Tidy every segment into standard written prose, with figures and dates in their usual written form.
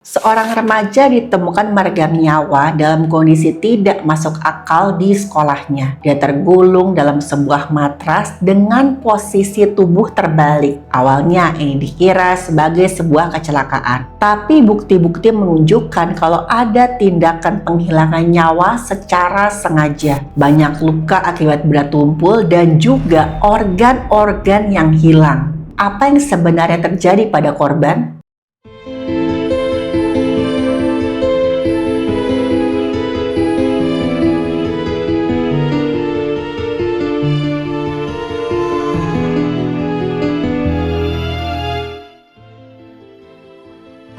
Seorang remaja ditemukan meregang nyawa dalam kondisi tidak masuk akal di sekolahnya. Dia tergulung dalam sebuah matras dengan posisi tubuh terbalik. Awalnya ini dikira sebagai sebuah kecelakaan. Tapi bukti-bukti menunjukkan kalau ada tindakan penghilangan nyawa secara sengaja. Banyak luka akibat benda tumpul dan juga organ-organ yang hilang. Apa yang sebenarnya terjadi pada korban?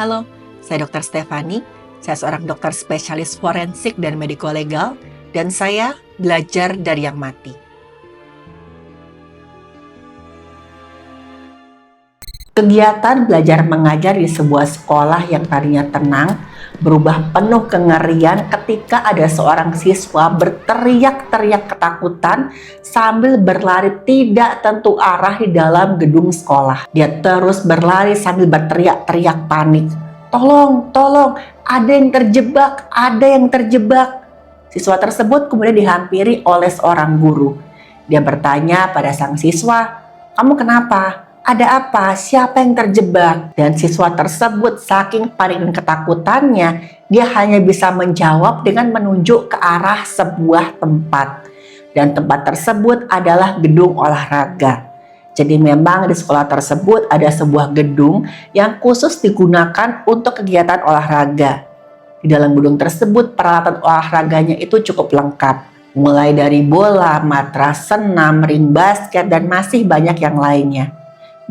Halo, saya Dr. Stefani. Saya seorang dokter spesialis forensik dan mediko-legal, dan saya belajar dari yang mati. Kegiatan belajar mengajar di sebuah sekolah yang tadinya tenang berubah penuh kengerian ketika ada seorang siswa berteriak-teriak ketakutan sambil berlari tidak tentu arah di dalam gedung sekolah. Dia terus berlari sambil berteriak-teriak panik. Tolong, tolong, ada yang terjebak, ada yang terjebak. Siswa tersebut kemudian dihampiri oleh seorang guru. Dia bertanya pada sang siswa, "Kamu kenapa? Ada apa? Siapa yang terjebak?" Dan siswa tersebut saking panik dan ketakutannya, dia hanya bisa menjawab dengan menunjuk ke arah sebuah tempat. Dan tempat tersebut adalah gedung olahraga. Jadi memang di sekolah tersebut ada sebuah gedung yang khusus digunakan untuk kegiatan olahraga. Di dalam gedung tersebut peralatan olahraganya itu cukup lengkap. Mulai dari bola, matras senam, ring basket, dan masih banyak yang lainnya.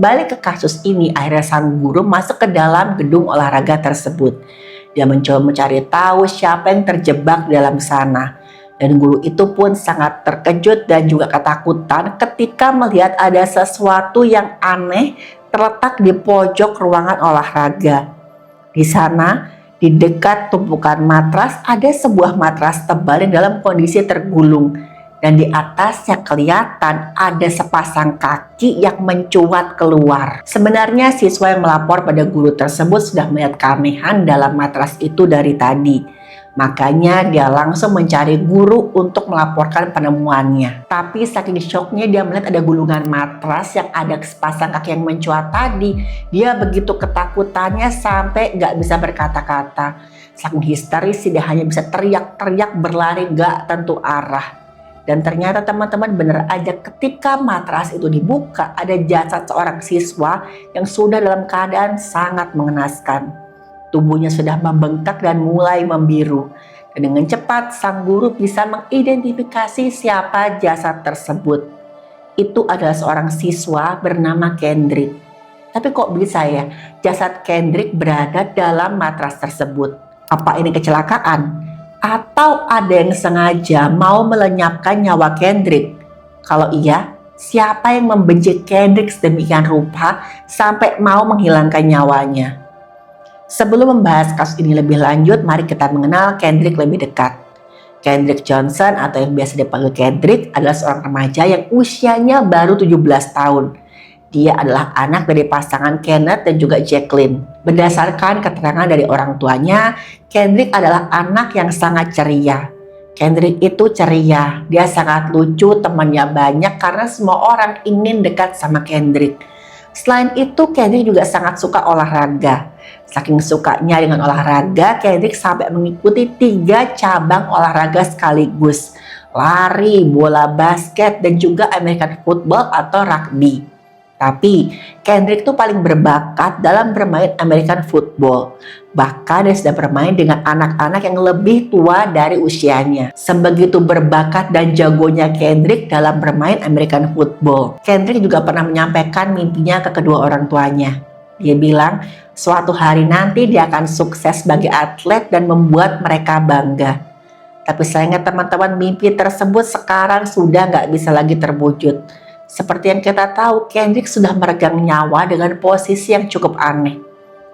Balik ke kasus ini, akhirnya sang guru masuk ke dalam gedung olahraga tersebut. Dia mencoba mencari tahu siapa yang terjebak di dalam sana. Dan guru itu pun sangat terkejut dan juga ketakutan ketika melihat ada sesuatu yang aneh terletak di pojok ruangan olahraga. Di sana, di dekat tumpukan matras, ada sebuah matras tebal yang dalam kondisi tergulung. Dan di atasnya kelihatan ada sepasang kaki yang mencuat keluar. Sebenarnya siswa yang melapor pada guru tersebut sudah melihat keanehan dalam matras itu dari tadi. Makanya dia langsung mencari guru untuk melaporkan penemuannya. Tapi saking syoknya dia melihat ada gulungan matras yang ada sepasang kaki yang mencuat tadi. Dia begitu ketakutannya sampai gak bisa berkata-kata. Saking histeris dia hanya bisa teriak-teriak berlari gak tentu arah. Dan ternyata teman-teman bener aja ketika matras itu dibuka ada jasad seorang siswa yang sudah dalam keadaan sangat mengenaskan. Tubuhnya sudah membengkak dan mulai membiru. Dan dengan cepat sang guru bisa mengidentifikasi siapa jasad tersebut. Itu adalah seorang siswa bernama Kendrick. Tapi kok bisa ya jasad Kendrick berada dalam matras tersebut? Apa ini kecelakaan? Atau ada yang sengaja mau melenyapkan nyawa Kendrick? Kalau iya, siapa yang membenci Kendrick sedemikian rupa sampai mau menghilangkan nyawanya? Sebelum membahas kasus ini lebih lanjut, mari kita mengenal Kendrick lebih dekat. Kendrick Johnson atau yang biasa dipanggil Kendrick adalah seorang remaja yang usianya baru 17 tahun. Dia adalah anak dari pasangan Kenneth dan juga Jacqueline. Berdasarkan keterangan dari orang tuanya, Kendrick adalah anak yang sangat ceria. Kendrick itu ceria, dia sangat lucu, temannya banyak karena semua orang ingin dekat sama Kendrick. Selain itu, Kendrick juga sangat suka olahraga. Saking sukanya dengan olahraga, Kendrick sampai mengikuti 3 cabang olahraga sekaligus. Lari, bola basket, dan juga American football atau rugby. Tapi Kendrick tuh paling berbakat dalam bermain American football. Bahkan dia sudah bermain dengan anak-anak yang lebih tua dari usianya. Sebegitu berbakat dan jagonya Kendrick dalam bermain American football. Kendrick juga pernah menyampaikan mimpinya ke kedua orang tuanya. Dia bilang suatu hari nanti dia akan sukses sebagai atlet dan membuat mereka bangga. Tapi sayangnya teman-teman, mimpi tersebut sekarang sudah nggak bisa lagi terwujud. Seperti yang kita tahu, Kendrick sudah meregang nyawa dengan posisi yang cukup aneh.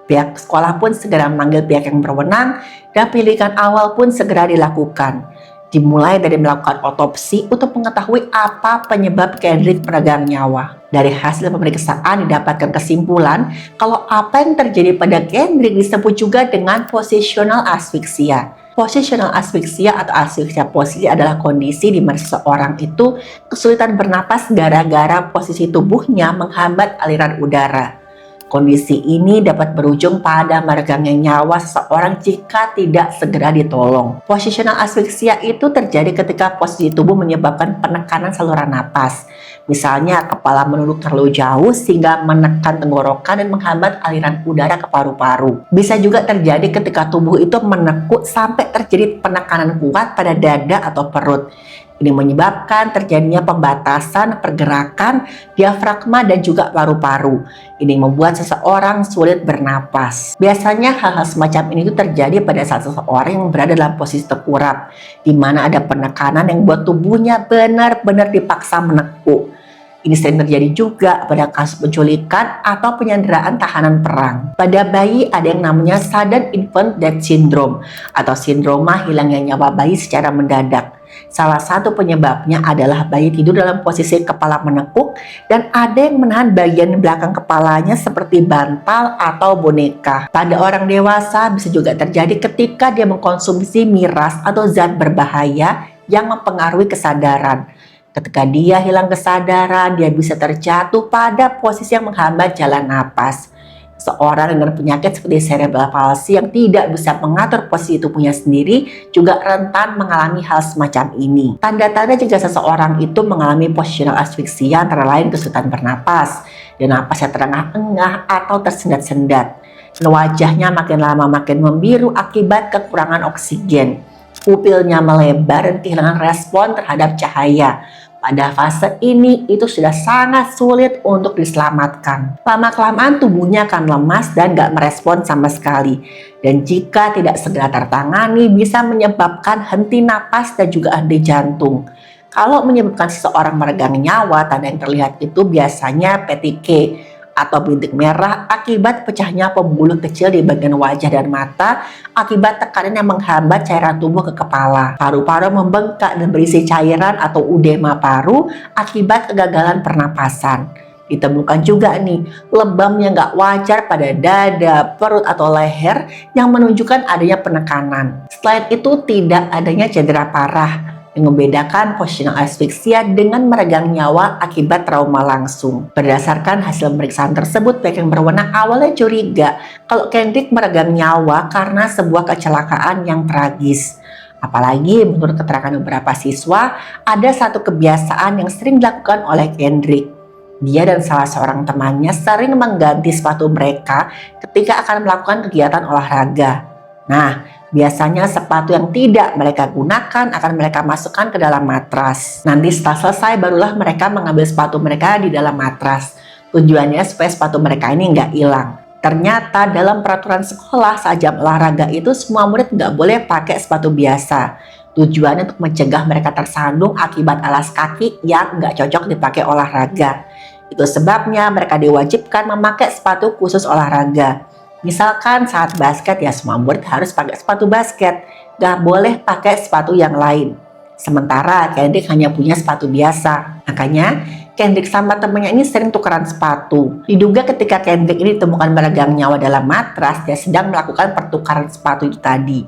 Pihak sekolah pun segera memanggil pihak yang berwenang dan pilihan awal pun segera dilakukan. Dimulai dari melakukan otopsi untuk mengetahui apa penyebab Kendrick meregang nyawa. Dari hasil pemeriksaan didapatkan kesimpulan kalau apa yang terjadi pada Kendrick disebut juga dengan positional asphyxia. Positional asphyxia atau asfiksia posisi adalah kondisi di mana seseorang itu kesulitan bernapas gara-gara posisi tubuhnya menghambat aliran udara. Kondisi ini dapat berujung pada meregangnya nyawa seseorang jika tidak segera ditolong. Positional asphyxia itu terjadi ketika posisi tubuh menyebabkan penekanan saluran napas. Misalnya kepala menunduk terlalu jauh sehingga menekan tenggorokan dan menghambat aliran udara ke paru-paru. Bisa juga terjadi ketika tubuh itu menekuk sampai terjadi penekanan kuat pada dada atau perut. Ini menyebabkan terjadinya pembatasan pergerakan diafragma dan juga paru-paru. Ini membuat seseorang sulit bernapas. Biasanya hal-hal semacam ini itu terjadi pada saat seseorang yang berada dalam posisi tengkurap, di mana ada penekanan yang membuat tubuhnya benar-benar dipaksa menekuk. Ini sering terjadi juga pada kasus penculikan atau penyanderaan tahanan perang. Pada bayi ada yang namanya sudden infant death syndrome atau sindroma hilangnya nyawa bayi secara mendadak. Salah satu penyebabnya adalah bayi tidur dalam posisi kepala menekuk dan ada yang menahan bagian belakang kepalanya seperti bantal atau boneka. Pada orang dewasa bisa juga terjadi ketika dia mengkonsumsi miras atau zat berbahaya yang mempengaruhi kesadaran. Ketika dia hilang kesadaran, dia bisa terjatuh pada posisi yang menghambat jalan napas. Seorang dengan penyakit seperti cerebral palsy yang tidak bisa mengatur posisi tubuhnya sendiri juga rentan mengalami hal semacam ini. Tanda-tanda jika seseorang itu mengalami positional asphyxia antara lain kesulitan bernapas, dan napasnya terengah-engah atau tersendat-sendat. Wajahnya makin lama makin membiru akibat kekurangan oksigen. Pupilnya melebar dan kehilangan respon terhadap cahaya. Pada fase ini itu sudah sangat sulit untuk diselamatkan. Lama-kelamaan tubuhnya akan lemas dan gak merespon sama sekali. Dan jika tidak segera tertangani bisa menyebabkan henti napas dan juga henti jantung. Kalau menyebabkan seseorang meregang nyawa, tanda yang terlihat itu biasanya PTK atau bintik merah akibat pecahnya pembuluh kecil di bagian wajah dan mata akibat tekanan yang menghambat cairan tubuh ke kepala. Paru-paru membengkak dan berisi cairan atau udema paru akibat kegagalan pernapasan. Ditemukan juga nih lebam yang gak wajar pada dada, perut atau leher yang menunjukkan adanya penekanan. Selain itu tidak adanya cedera parah yang membedakan positional asphyxia dengan meregang nyawa akibat trauma langsung. Berdasarkan hasil pemeriksaan tersebut, pihak yang berwenang awalnya curiga kalau Kendrick meregang nyawa karena sebuah kecelakaan yang tragis. Apalagi menurut keterangan beberapa siswa, ada satu kebiasaan yang sering dilakukan oleh Kendrick. Dia dan salah seorang temannya sering mengganti sepatu mereka ketika akan melakukan kegiatan olahraga. Nah, biasanya sepatu yang tidak mereka gunakan akan mereka masukkan ke dalam matras. Nanti setelah selesai barulah mereka mengambil sepatu mereka di dalam matras. Tujuannya supaya sepatu mereka ini nggak hilang. Ternyata dalam peraturan sekolah saat jam olahraga itu semua murid nggak boleh pakai sepatu biasa. Tujuannya untuk mencegah mereka tersandung akibat alas kaki yang nggak cocok dipakai olahraga. Itu sebabnya mereka diwajibkan memakai sepatu khusus olahraga. Misalkan saat basket ya semua murid harus pakai sepatu basket, gak boleh pakai sepatu yang lain. Sementara Kendrick hanya punya sepatu biasa. Makanya Kendrick sama temannya ini sering tukeran sepatu. Diduga ketika Kendrick ini ditemukan meregang nyawa dalam matras, dia sedang melakukan pertukaran sepatu itu tadi.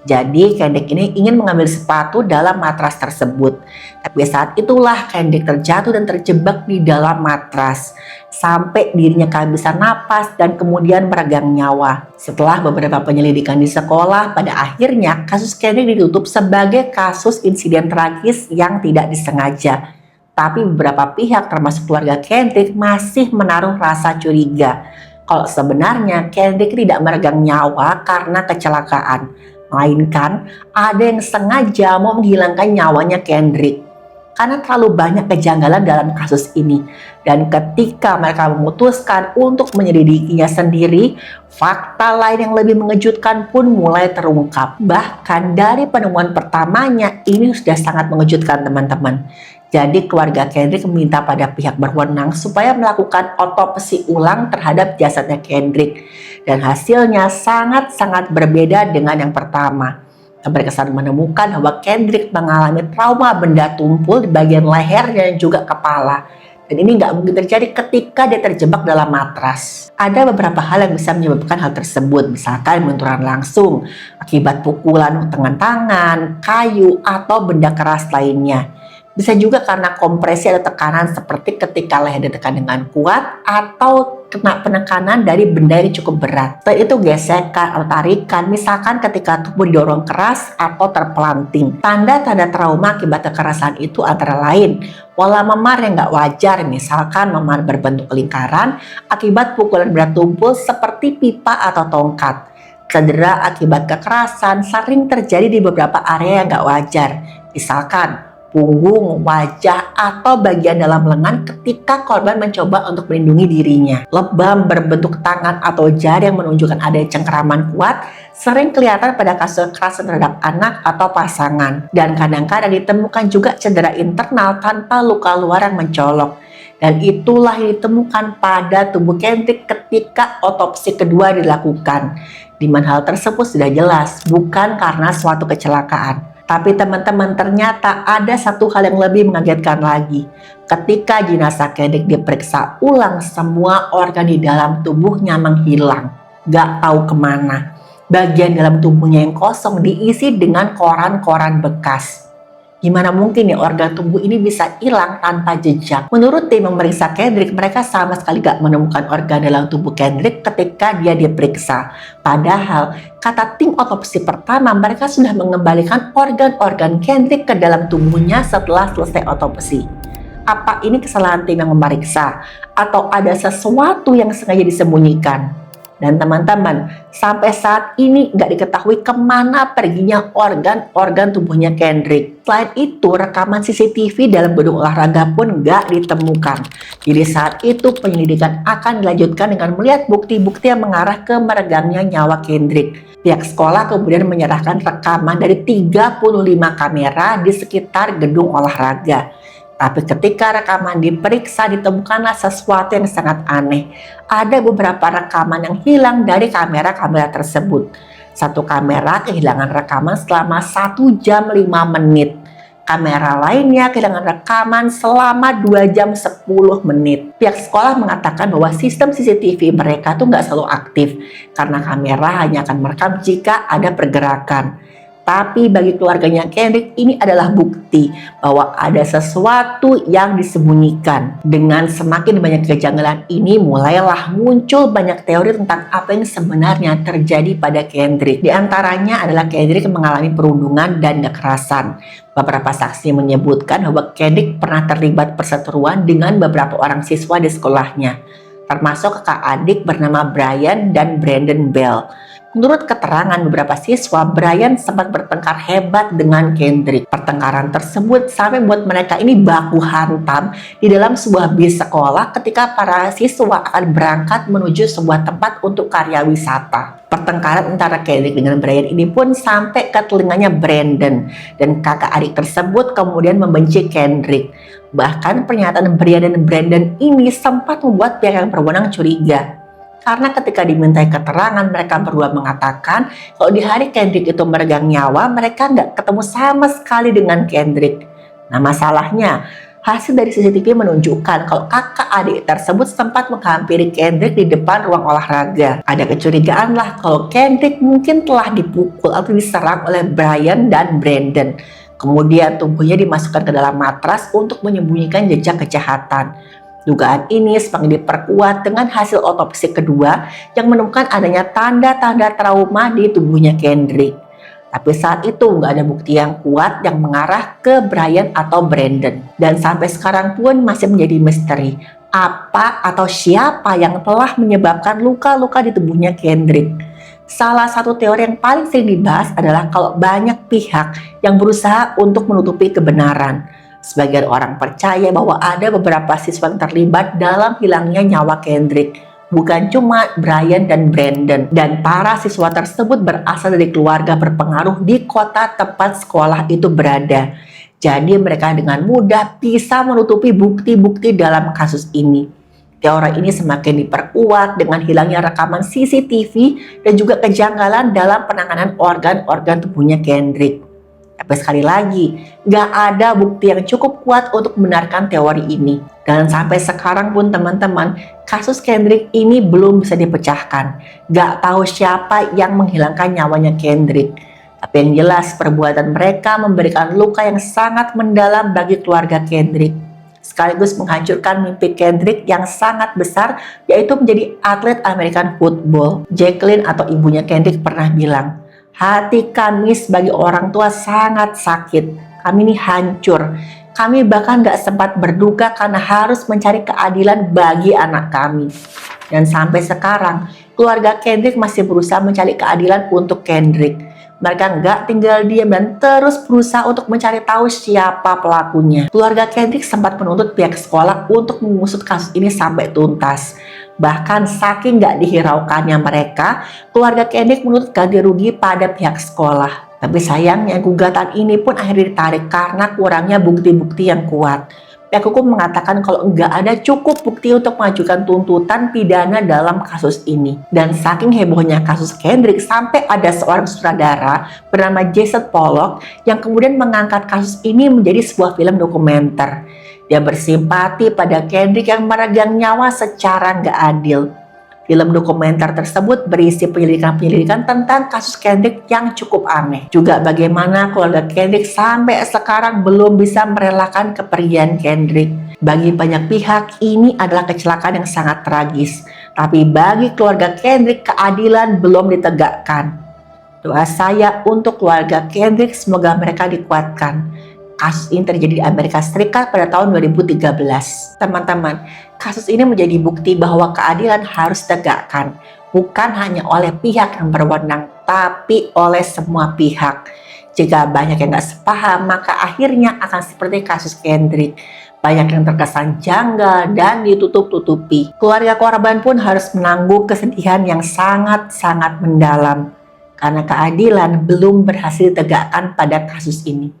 Jadi Kendrick ini ingin mengambil sepatu dalam matras tersebut. Tapi saat itulah Kendrick terjatuh dan terjebak di dalam matras. Sampai dirinya kehabisan napas dan kemudian meregang nyawa. Setelah beberapa penyelidikan di sekolah, pada akhirnya kasus Kendrick ditutup sebagai kasus insiden tragis yang tidak disengaja. Tapi beberapa pihak termasuk keluarga Kendrick masih menaruh rasa curiga. Kalau sebenarnya Kendrick tidak meregang nyawa karena kecelakaan. Melainkan ada yang sengaja mau menghilangkan nyawanya Kendrick. Karena terlalu banyak kejanggalan dalam kasus ini. Dan ketika mereka memutuskan untuk menyelidikinya sendiri, fakta lain yang lebih mengejutkan pun mulai terungkap. Bahkan dari penemuan pertamanya ini sudah sangat mengejutkan teman-teman. Jadi keluarga Kendrick meminta pada pihak berwenang supaya melakukan otopsi ulang terhadap jasadnya Kendrick. Dan hasilnya sangat-sangat berbeda dengan yang pertama. Pemeriksaan menemukan bahwa Kendrick mengalami trauma benda tumpul di bagian leher dan juga kepala. Dan ini nggak mungkin terjadi ketika dia terjebak dalam matras. Ada beberapa hal yang bisa menyebabkan hal tersebut, misalkan benturan langsung, akibat pukulan dengan tangan, kayu, atau benda keras lainnya. Bisa juga karena kompresi atau tekanan seperti ketika leher ditekan dengan kuat atau kena penekanan dari benda yang cukup berat. Selain itu gesekan atau tarikan, misalkan ketika tubuh didorong keras atau terpelanting. Tanda-tanda trauma akibat kekerasan itu antara lain pola memar yang nggak wajar, misalkan memar berbentuk lingkaran akibat pukulan benda tumpul seperti pipa atau tongkat. Cedera akibat kekerasan sering terjadi di beberapa area yang nggak wajar, misalkan punggung, wajah, atau bagian dalam lengan ketika korban mencoba untuk melindungi dirinya. Lebam berbentuk tangan atau jari yang menunjukkan adanya cengkeraman kuat sering kelihatan pada kasus kekerasan terhadap anak atau pasangan. Dan kadang-kadang ditemukan juga cedera internal tanpa luka luar yang mencolok. Dan itulah yang ditemukan pada tubuh Kendrick ketika otopsi kedua dilakukan. Di mana hal tersebut sudah jelas, bukan karena suatu kecelakaan. Tapi teman-teman, ternyata ada satu hal yang lebih mengagetkan lagi. Ketika jenazah Kendrick diperiksa ulang, semua organ di dalam tubuhnya menghilang. Gak tahu kemana. Bagian dalam tubuhnya yang kosong diisi dengan koran-koran bekas. Gimana mungkin ya organ tubuh ini bisa hilang tanpa jejak? Menurut tim memeriksa Kendrick, mereka sama sekali gak menemukan organ dalam tubuh Kendrick ketika dia diperiksa. Padahal, kata tim otopsi pertama, mereka sudah mengembalikan organ-organ Kendrick ke dalam tubuhnya setelah selesai otopsi. Apa ini kesalahan tim yang memeriksa? Atau ada sesuatu yang sengaja disembunyikan? Dan teman-teman, sampai saat ini nggak diketahui kemana perginya organ-organ tubuhnya Kendrick. Selain itu, rekaman CCTV dalam gedung olahraga pun nggak ditemukan. Jadi saat itu penyelidikan akan dilanjutkan dengan melihat bukti-bukti yang mengarah ke meregangnya nyawa Kendrick. Pihak sekolah kemudian menyerahkan rekaman dari 35 kamera di sekitar gedung olahraga. Tapi ketika rekaman diperiksa, ditemukanlah sesuatu yang sangat aneh. Ada beberapa rekaman yang hilang dari kamera-kamera tersebut. Satu kamera kehilangan rekaman selama 1 jam 5 menit. Kamera lainnya kehilangan rekaman selama 2 jam 10 menit. Pihak sekolah mengatakan bahwa sistem CCTV mereka tuh nggak selalu aktif, karena kamera hanya akan merekam jika ada pergerakan. Tapi bagi keluarganya Kendrick, ini adalah bukti bahwa ada sesuatu yang disembunyikan. Dengan semakin banyak kejanggalan ini, mulailah muncul banyak teori tentang apa yang sebenarnya terjadi pada Kendrick. Di antaranya adalah Kendrick mengalami perundungan dan kekerasan. Beberapa saksi menyebutkan bahwa Kendrick pernah terlibat perseteruan dengan beberapa orang siswa di sekolahnya, termasuk kakak adik bernama Brian dan Brandon Bell. Menurut keterangan beberapa siswa, Brian sempat bertengkar hebat dengan Kendrick. Pertengkaran tersebut sampai membuat mereka ini baku hantam di dalam sebuah bis sekolah ketika para siswa akan berangkat menuju sebuah tempat untuk karya wisata. Pertengkaran antara Kendrick dengan Brian ini pun sampai ke telinganya Brandon, dan kakak adik tersebut kemudian membenci Kendrick. Bahkan pernyataan Brian dan Brandon ini sempat membuat pihak yang berwenang curiga. Karena ketika dimintai keterangan, mereka berdua mengatakan kalau di hari Kendrick itu meregang nyawa, mereka nggak ketemu sama sekali dengan Kendrick. Nah masalahnya, hasil dari CCTV menunjukkan kalau kakak adik tersebut sempat menghampiri Kendrick di depan ruang olahraga. Ada kecurigaan lah kalau Kendrick mungkin telah dipukul atau diserang oleh Brian dan Brandon. Kemudian tubuhnya dimasukkan ke dalam matras untuk menyembunyikan jejak kejahatan. Dugaan ini semakin diperkuat dengan hasil otopsi kedua yang menemukan adanya tanda-tanda trauma di tubuhnya Kendrick. Tapi saat itu nggak ada bukti yang kuat yang mengarah ke Brian atau Brandon. Dan sampai sekarang pun masih menjadi misteri. Apa atau siapa yang telah menyebabkan luka-luka di tubuhnya Kendrick? Salah satu teori yang paling sering dibahas adalah kalau banyak pihak yang berusaha untuk menutupi kebenaran. Sebagian orang percaya bahwa ada beberapa siswa yang terlibat dalam hilangnya nyawa Kendrick. Bukan cuma Brian dan Brandon. Dan para siswa tersebut berasal dari keluarga berpengaruh di kota tempat sekolah itu berada. Jadi mereka dengan mudah bisa menutupi bukti-bukti dalam kasus ini. Teori ini semakin diperkuat dengan hilangnya rekaman CCTV dan juga kejanggalan dalam penanganan organ-organ tubuhnya Kendrick. Tapi sekali lagi, nggak ada bukti yang cukup kuat untuk membenarkan teori ini. Dan sampai sekarang pun teman-teman, kasus Kendrick ini belum bisa dipecahkan. Nggak tahu siapa yang menghilangkan nyawanya Kendrick. Tapi yang jelas perbuatan mereka memberikan luka yang sangat mendalam bagi keluarga Kendrick. Sekaligus menghancurkan mimpi Kendrick yang sangat besar, yaitu menjadi atlet American football. Jacqueline atau ibunya Kendrick pernah bilang, "Hati kami sebagai orang tua sangat sakit. Kami ini hancur. Kami bahkan gak sempat berduka karena harus mencari keadilan bagi anak kami." Dan sampai sekarang, keluarga Kendrick masih berusaha mencari keadilan untuk Kendrick. Mereka nggak tinggal diam dan terus berusaha untuk mencari tahu siapa pelakunya. Keluarga Kendrick sempat menuntut pihak sekolah untuk mengusut kasus ini sampai tuntas. Bahkan saking nggak dihiraukannya mereka, keluarga Kendrick menuntut ganti rugi pada pihak sekolah. Tapi sayangnya gugatan ini pun akhirnya ditarik karena kurangnya bukti-bukti yang kuat. Pihak hukum mengatakan kalau nggak ada cukup bukti untuk mengajukan tuntutan pidana dalam kasus ini. Dan saking hebohnya kasus Kendrick sampai ada seorang sutradara bernama Jason Pollock yang kemudian mengangkat kasus ini menjadi sebuah film dokumenter. Dia bersimpati pada Kendrick yang meregang nyawa secara nggak adil. Film dokumenter tersebut berisi penyelidikan-penyelidikan tentang kasus Kendrick yang cukup aneh. Juga bagaimana keluarga Kendrick sampai sekarang belum bisa merelakan kepergian Kendrick. Bagi banyak pihak, ini adalah kecelakaan yang sangat tragis. Tapi bagi keluarga Kendrick, keadilan belum ditegakkan. Doa saya untuk keluarga Kendrick, semoga mereka dikuatkan. Kasus ini terjadi di Amerika Serikat pada tahun 2013. Teman-teman, kasus ini menjadi bukti bahwa keadilan harus ditegakkan, bukan hanya oleh pihak yang berwenang, tapi oleh semua pihak. Jika banyak yang gak sepaham, maka akhirnya akan seperti kasus Kendrick. Banyak yang terkesan janggal dan ditutup-tutupi. Keluarga korban pun harus menanggung kesedihan yang sangat-sangat mendalam, karena keadilan belum berhasil ditegakkan pada kasus ini.